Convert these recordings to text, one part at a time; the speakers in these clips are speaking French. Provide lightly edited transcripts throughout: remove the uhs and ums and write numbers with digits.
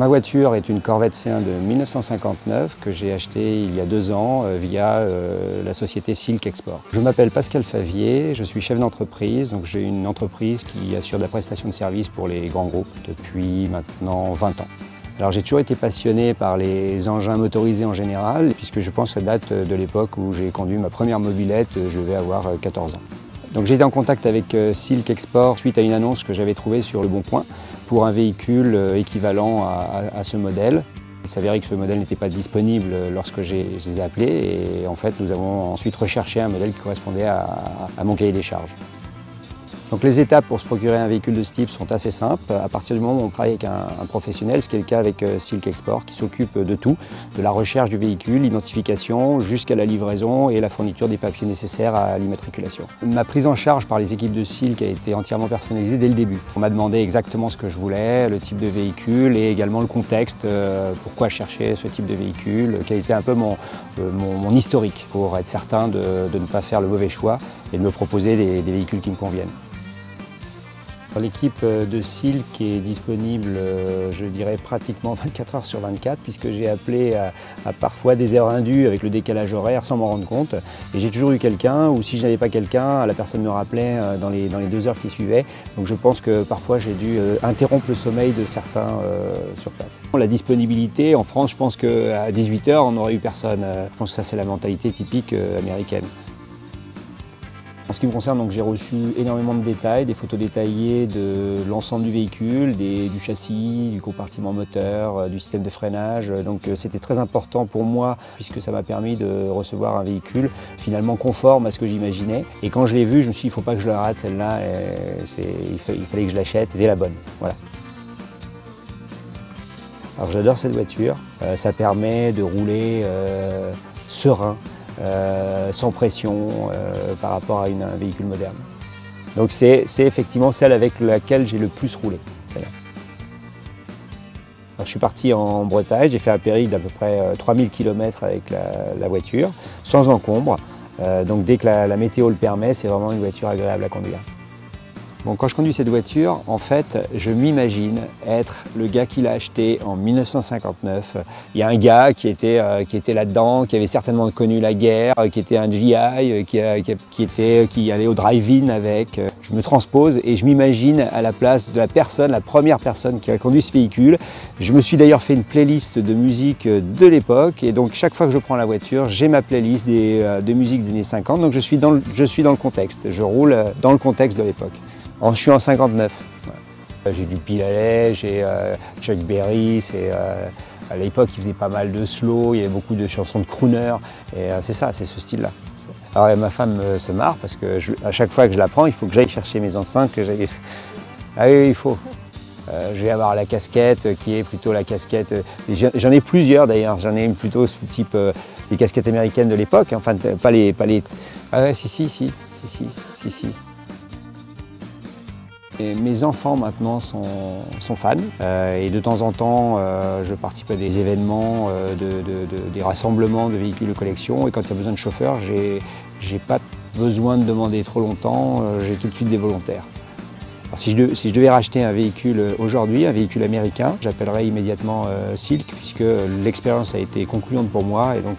Ma voiture est une Corvette C1 de 1959 que j'ai achetée il y a 2 ans via la société Silk Export. Je m'appelle Pascal Favier, je suis chef d'entreprise, donc j'ai une entreprise qui assure de la prestation de services pour les grands groupes depuis maintenant 20 ans. Alors j'ai toujours été passionné par les engins motorisés en général, puisque je pense que ça date de l'époque où j'ai conduit ma première mobilette, je vais avoir 14 ans. Donc j'ai été en contact avec Silk Export suite à une annonce que j'avais trouvée sur Le Bon Coin pour un véhicule équivalent à ce modèle. Il s'avérait que ce modèle n'était pas disponible lorsque je les ai appelés et en fait nous avons ensuite recherché un modèle qui correspondait à mon cahier des charges. Donc les étapes pour se procurer un véhicule de ce type sont assez simples. À partir du moment où on travaille avec un professionnel, ce qui est le cas avec Silk Export, qui s'occupe de tout, de la recherche du véhicule, l'identification, jusqu'à la livraison et la fourniture des papiers nécessaires à l'immatriculation. Ma prise en charge par les équipes de Silk a été entièrement personnalisée dès le début. On m'a demandé exactement ce que je voulais, le type de véhicule et également le contexte, pourquoi je cherchais ce type de véhicule, quel était un peu mon historique pour être certain de ne pas faire le mauvais choix et de me proposer des véhicules qui me conviennent. L'équipe de Silk est disponible, je dirais, pratiquement 24 heures sur 24, puisque j'ai appelé à parfois des heures indues avec le décalage horaire sans m'en rendre compte. Et j'ai toujours eu quelqu'un, ou si je n'avais pas quelqu'un, la personne me rappelait dans les 2 heures qui suivaient. Donc je pense que parfois j'ai dû interrompre le sommeil de certains sur place. La disponibilité, en France, je pense qu'à 18 heures, on n'aurait eu personne. Je pense que ça, c'est la mentalité typique américaine. En ce qui me concerne, j'ai reçu énormément de détails, des photos détaillées de l'ensemble du véhicule, du châssis, du compartiment moteur, du système de freinage. Donc c'était très important pour moi puisque ça m'a permis de recevoir un véhicule finalement conforme à ce que j'imaginais. Et quand je l'ai vu, je me suis dit, il ne faut pas que je la rate celle-là, il fallait que je l'achète, c'était la bonne. Voilà. Alors j'adore cette voiture, ça permet de rouler serein. Sans pression par rapport à un véhicule moderne. Donc c'est effectivement celle avec laquelle j'ai le plus roulé, celle-là. Je suis parti en Bretagne, j'ai fait un périple d'à peu près 3000 km avec la voiture, sans encombre. Donc dès que la météo le permet, c'est vraiment une voiture agréable à conduire. Bon, quand je conduis cette voiture, en fait, je m'imagine être le gars qui l'a acheté en 1959. Il y a un gars qui était là-dedans, qui avait certainement connu la guerre, qui était un GI, qui allait au drive-in avec. Je me transpose et je m'imagine à la place de la première personne qui a conduit ce véhicule. Je me suis d'ailleurs fait une playlist de musique de l'époque et donc chaque fois que je prends la voiture, j'ai ma playlist de musique des années 50. Donc je suis dans le contexte, je roule dans le contexte de l'époque. Je suis en 59. J'ai du Pile Allais, j'ai Chuck Berry, à l'époque il faisait pas mal de slow, il y avait beaucoup de chansons de crooner, et c'est ça, c'est ce style-là. Alors ma femme se marre parce que à chaque fois que je la prends, il faut que j'aille chercher mes enceintes, Ah oui, il faut. Je vais avoir la casquette qui est plutôt la casquette, j'en ai plusieurs d'ailleurs, j'en ai une plutôt ce type, les casquettes américaines de l'époque, enfin pas les... Ah ouais, si. Et mes enfants maintenant sont fans et de temps en temps je participe à des événements, des rassemblements de véhicules de collection et quand il y a besoin de chauffeurs, j'ai pas besoin de demander trop longtemps, j'ai tout de suite des volontaires. Alors, si je devais racheter un véhicule aujourd'hui, un véhicule américain, j'appellerais immédiatement Silk puisque l'expérience a été concluante pour moi et donc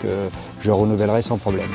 je renouvellerai sans problème.